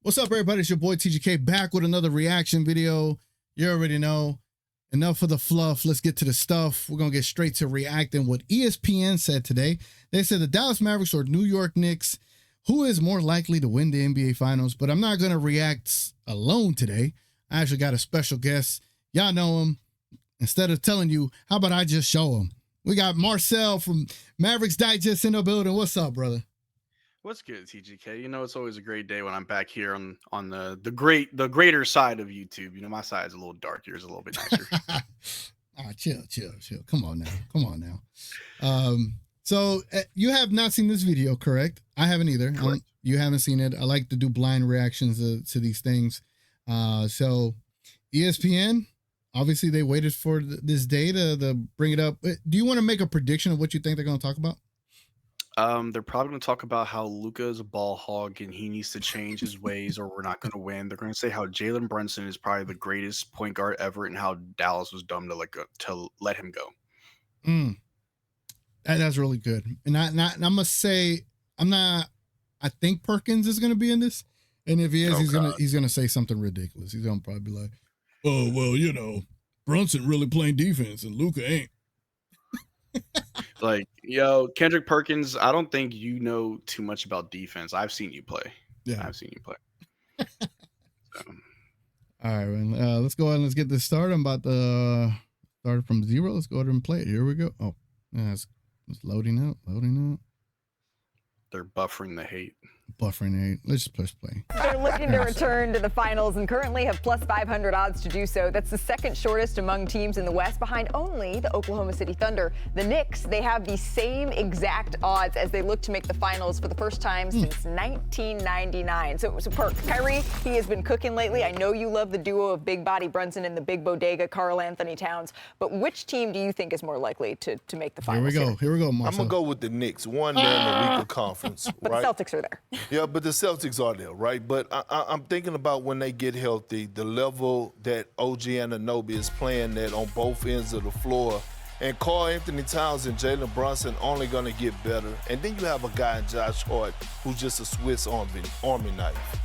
What's up, everybody? It's your boy TGK back with another reaction video. You already know. Enough of the fluff. Let's get to the stuff. We're going to get straight to reacting what ESPN said today. They said the Dallas Mavericks or New York Knicks, who is more likely to win the NBA Finals? But I'm not going to react alone today. I actually got a special guest. Y'all know him. Instead of telling you, how about I just show him? We got Marcel from Mavericks Digest in the building. What's up, brother? What's good, TGK? You know, it's always a great day when I'm back here on the greater side of YouTube. You know, my side is a little dark. Yours is a little bit nicer. Chill. Come on now. So you have not seen this video, correct? I haven't either. You haven't seen it. I like to do blind reactions to these things. So ESPN, obviously they waited for this day to bring it up. Do you want to make a prediction of what you think they're going to talk about? They're probably going to talk about how Luka is a ball hog and he needs to change his ways or we're not going to win. They're going to say how Jalen Brunson is probably the greatest point guard ever and how Dallas was dumb to let him go. That's really good. And I must say, I think Perkins is going to be in this. And if he is, he's gonna say something ridiculous. He's going to probably be like, oh, well, you know, Brunson really playing defense and Luka ain't. Like, yo, Kendrick Perkins, I don't think you know too much about defense. I've seen you play. Yeah. I've seen you play. So. All right, man. Let's go ahead and let's get this started. I'm about to start from zero. Let's go ahead and play it. Here we go. Oh, yeah, it's loading up. They're buffering the hate. Let's just press play. They're looking to return to the finals and currently have plus 500 odds to do so. That's the second shortest among teams in the West, behind only the Oklahoma City Thunder. The Knicks, they have the same exact odds as they look to make the finals for the first time since 1999. So Perk, Kyrie, he has been cooking lately. I know you love the duo of Big Body Brunson and the Big Bodega Karl Anthony Towns, but which team do you think is more likely to make the finals? Here we go, Marcel. I'm going to go with the Knicks. One, they're in the weaker conference, but right? the Celtics are there. Yeah, but the Celtics are there, right? But I'm thinking about when they get healthy, the level that OG Anunoby is playing at on both ends of the floor. And Karl Anthony Towns and Jalen Brunson only going to get better. And then you have a guy in Josh Hart who's just a Swiss Army knife.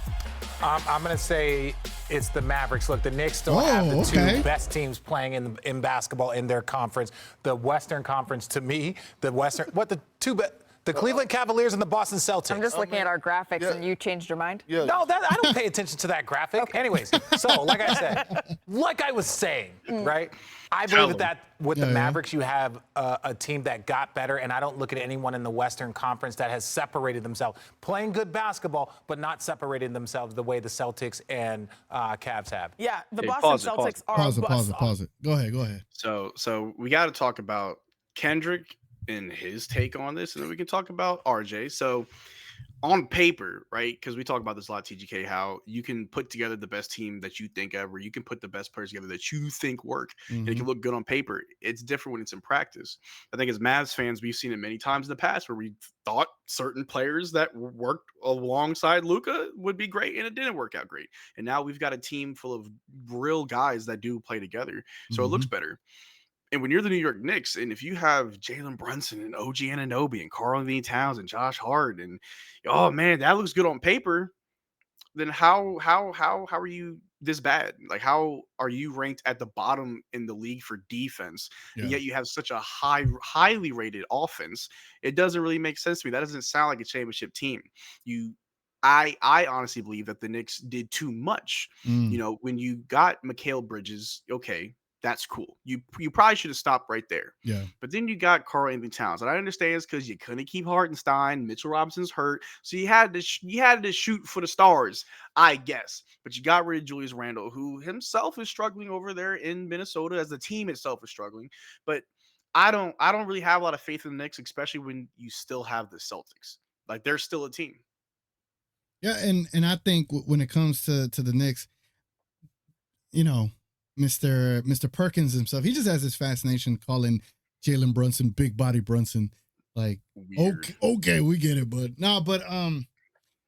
I'm going to say it's the Mavericks. Look, the Knicks still have the two best teams playing in basketball in their conference. The Western Conference, to me, the Cleveland Cavaliers and the Boston Celtics. I'm just looking at our graphics, and you changed your mind? Yeah. No, I don't pay attention to that graphic. Okay. Anyways, so like I was saying, right? I believe that with the Mavericks, you have a team that got better, and I don't look at anyone in the Western Conference that has separated themselves, playing good basketball, but not separated themselves the way the Celtics and Cavs have. Yeah, the Boston Celtics are Pause it. Go ahead. So we got to talk about Kendrick and his take on this, and then we can talk about RJ. So on paper, right, because we talk about this a lot, TGK, how you can put together the best team that you think ever. You can put the best players together that you think work, and it can look good on paper. It's different when it's in practice. I think as Mavs fans, we've seen it many times in the past where we thought certain players that worked alongside Luka would be great, and it didn't work out great. And now we've got a team full of real guys that do play together, so it looks better. And when you're the New York Knicks, and if you have Jalen Brunson and OG Anunoby and Karl Anthony Towns and Josh Hart, and oh man, that looks good on paper, then how are you this bad? Like, how are you ranked at the bottom in the league for defense, and yet you have such a highly rated offense? It doesn't really make sense to me. That doesn't sound like a championship team. I honestly believe that the Knicks did too much. You know, when you got Mikal Bridges, okay, that's cool. You probably should have stopped right there. Yeah. But then you got Karl Anthony Towns, and I understand it's because you couldn't keep Hartenstein. Mitchell Robinson's hurt, so you had to shoot for the stars, I guess. But you got rid of Julius Randle, who himself is struggling over there in Minnesota, as the team itself is struggling. But I don't really have a lot of faith in the Knicks, especially when you still have the Celtics. Like, they're still a team. Yeah, and I think when it comes to the Knicks, you know, Mr. Perkins himself, he just has this fascination calling Jalen Brunson Big Body Brunson. Like, okay, we get it, but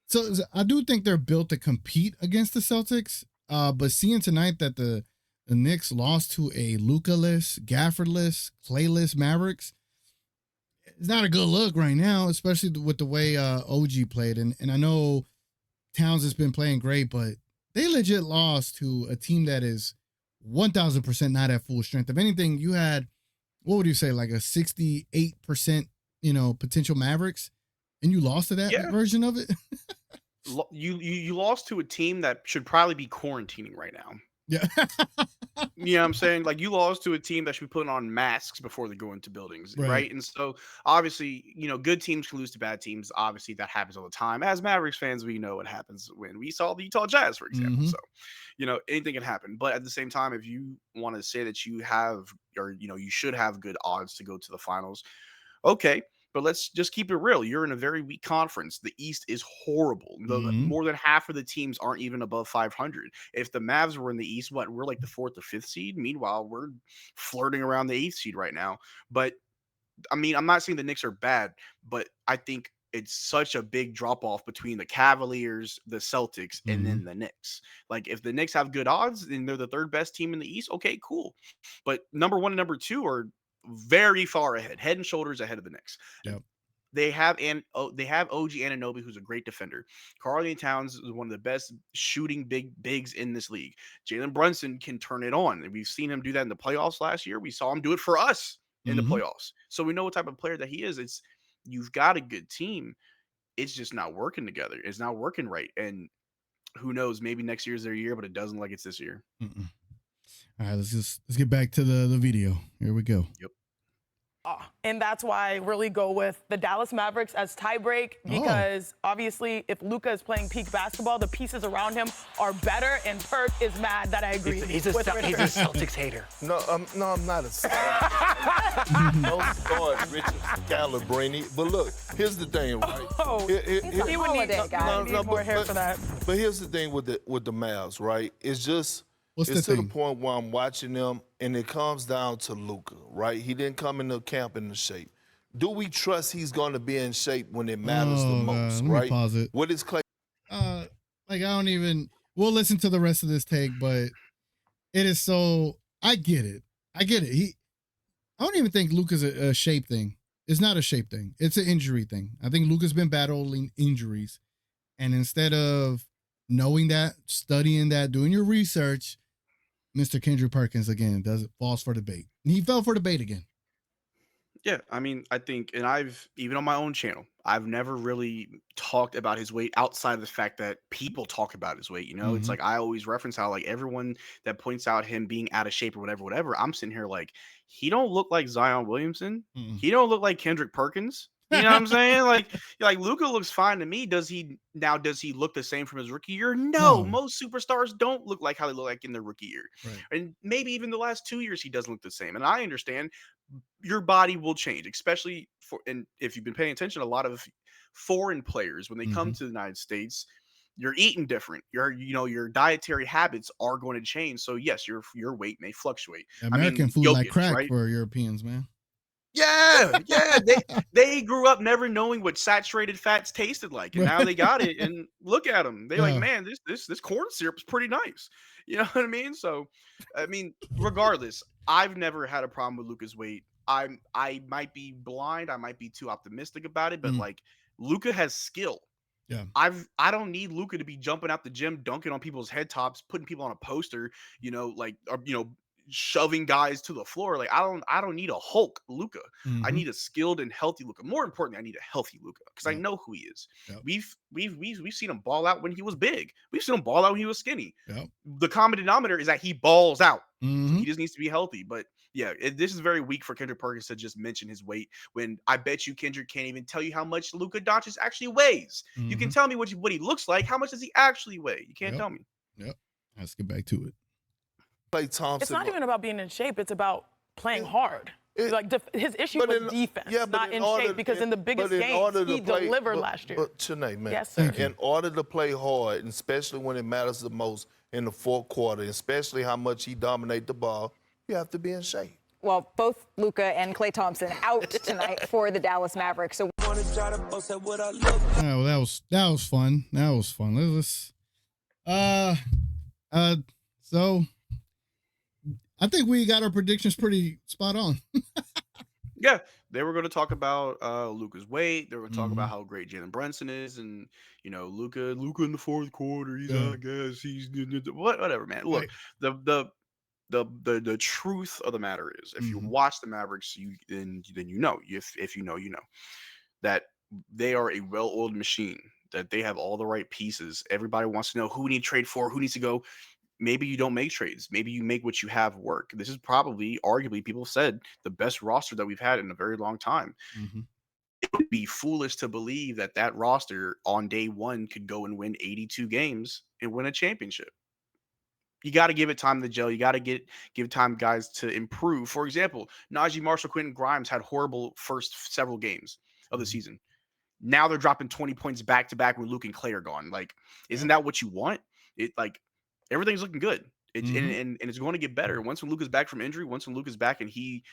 so I do think they're built to compete against the Celtics. But seeing tonight that the Knicks lost to a Luka-less, Gafford-less, Clay-less Mavericks, it's not a good look right now, especially with the way OG played. And I know Towns has been playing great, but they legit lost to a team that is 1,000% not at full strength. If anything, you had, what would you say, like a 68%, potential Mavericks, and you lost to that version of it? You lost to a team that should probably be quarantining right now. Yeah. You know what I'm saying? Like, you lost to a team that should be putting on masks before they go into buildings, right? And so, obviously, good teams can lose to bad teams. Obviously, that happens all the time. As Mavericks fans, we know what happens when we saw the Utah Jazz, for example. So, anything can happen. But at the same time, if you want to say that you have, or, you should have good odds to go to the finals, okay. But let's just keep it real. You're in a very weak conference. The East is horrible. More than half of the teams aren't even above 500. If the Mavs were in the East, we're like the 4th or 5th seed. Meanwhile, we're flirting around the 8th seed right now. But, I mean, I'm not saying the Knicks are bad, but I think it's such a big drop-off between the Cavaliers, the Celtics, and then the Knicks. Like, if the Knicks have good odds and they're the 3rd best team in the East, okay, cool. But number 1 and number 2 are very far ahead, head and shoulders ahead of the Knicks. Yep. They have OG Anunoby, who's a great defender. Karl-Anthony Towns is one of the best shooting bigs in this league. Jalen Brunson can turn it on. And we've seen him do that in the playoffs last year. We saw him do it for us in the playoffs. So we know what type of player that he is. You've got a good team. It's just not working together. It's not working right. And who knows, maybe next year's their year, but it doesn't look like it's this year. All right, let's get back to the video. Here we go. Yep. And that's why I really go with the Dallas Mavericks as tiebreak, because obviously if Luka is playing peak basketball, the pieces around him are better, and Perk is mad that I agree. He's a Celtics hater. No, I'm not a Celtics. No start, Richard Scalabrini. But look, here's the thing, right? He would need more hair for that. But here's the thing with the Mavs, right? It's just it's to the point where I'm watching them, and it comes down to Luka, right? He didn't come into camp in the shape. Do we trust he's going to be in shape when it matters the most, right? Right? Let me pause it. What is Clay? I don't even. We'll listen to the rest of this take, but it is so. I get it. I don't even think Luka's a shape thing. It's not a shape thing. It's an injury thing. I think Luka's been battling injuries, and instead of knowing that, studying that, doing your research, Mr. Kendrick Perkins again falls for the bait. And he fell for the bait again. Yeah, I mean, I think, and I've, even on my own channel, I've never really talked about his weight outside of the fact that people talk about his weight. It's like, I always reference how, like, everyone that points out him being out of shape or whatever, I'm sitting here like, he don't look like Zion Williamson. He don't look like Kendrick Perkins. You know what I'm saying? Like Luka looks fine to me. Does he look the same from his rookie year? No. Most superstars don't look like how they look like in their rookie year. Right. And maybe even the last 2 years he doesn't look the same. And I understand your body will change, especially and if you've been paying attention, a lot of foreign players, when they come to the United States, you're eating different. Your dietary habits are going to change. So yes, your weight may fluctuate. American food Jokic, like crack, right? For Europeans, man. Yeah. They grew up never knowing what saturated fats tasted like, and now they got it. And look at them. They're like, man, this corn syrup is pretty nice. You know what I mean? So, I mean, regardless, I've never had a problem with Luka's weight. I might be blind. I might be too optimistic about it, but like, Luka has skill. Yeah. I don't need Luka to be jumping out the gym, dunking on people's head tops, putting people on a poster, shoving guys to the floor. Like, I don't need a Hulk Luka. I need a skilled and healthy Luka. More importantly, I need a healthy Luka, because I know who he is. Yep. We've seen him ball out when he was big. We've seen him ball out when he was skinny. Yep. The common denominator is that he balls out. So he just needs to be healthy. But yeah, this is very weak for Kendrick Perkins to just mention his weight, when I bet you Kendrick can't even tell you how much Luka Dončić actually weighs. You can tell me what he looks like. How much does he actually weigh? You can't tell me. Yep. Let's get back to it. Clay Thompson. It's not even about being in shape. It's about playing hard. His issue was defense, not in shape, because in the biggest games, he delivered last year. But Chanae, man, yes, sir. In order to play hard, and especially when it matters the most in the fourth quarter, especially how much he dominates the ball, you have to be in shape. Well, both Luka and Klay Thompson out tonight for the Dallas Mavericks. So, well, that was fun. That was fun. So I think we got our predictions pretty spot on. Yeah, they were going to talk about Luka's weight. They were going to talk about Mhm. how great Jalen Brunson is, and Luka in the fourth quarter. He's Yeah. I guess he's whatever, man. Look, Right. the truth of the matter is, if you Mhm. watch the Mavericks, then you know. If you know, that they are a well-oiled machine. That they have all the right pieces. Everybody wants to know who we need to trade for, who needs to go. Maybe you don't make trades. Maybe you make what you have work. This is probably, arguably, people said the best roster that we've had in a very long time. Mhm. It would be foolish to believe that that roster on day one could go and win 82 games and win a championship. You got to give it time to gel. You got to give time guys to improve. For example, Najee Marshall, Quentin Grimes had horrible first several games of the Mhm. season. Now they're dropping 20 points back to back when Luke and Clay are gone. Like, isn't Yeah. that what you want? It like everything's looking good. It's Mhm. and it's going to get better. Once when Luke is back from injury, once when Luke is back and he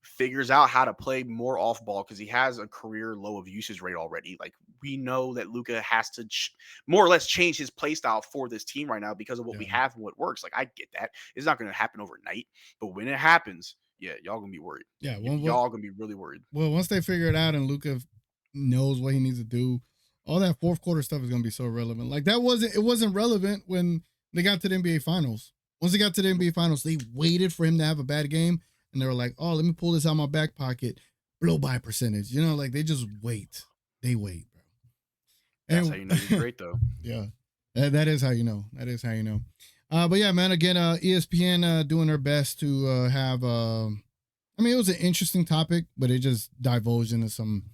figures out how to play more off ball because he has a career low of usage rate already. Like we know that Luka has to more or less change his play style for this team right now because of what we Yeah. have and what works. Like I get that. It's not going to happen overnight, but when it happens, yeah, y'all going to be worried. Yeah. Y'all going to be really worried. Well, once they figure it out and Luka knows what he needs to do, all that fourth quarter stuff is gonna be so relevant. Like it wasn't relevant when they got to the NBA Finals. Once they got to the NBA Finals, they waited for him to have a bad game, and they were like, "Oh, let me pull this out of my back pocket, blow by percentage." Like they just wait. They wait, bro. That's And, how you know he's great, though. yeah, that is how you know. That is how you know. But yeah, man. Again, ESPN doing their best to have. I mean, it was an interesting topic, but it just divulged into some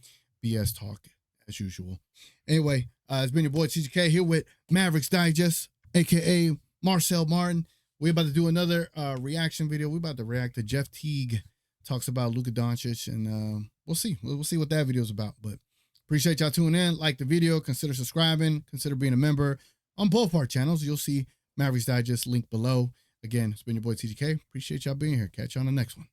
BS talk as usual. Anyway, it's been your boy TGK here with Mavericks Digest, aka Marcel Martin. We're about to do another reaction video. We're about to react to Jeff Teague talks about Luka Dončić, and we'll see. We'll see what that video is about. But appreciate y'all tuning in. Like the video, consider subscribing, consider being a member on both our channels. You'll see Mavericks Digest link below. Again, it's been your boy TGK. Appreciate y'all being here. Catch you on the next one.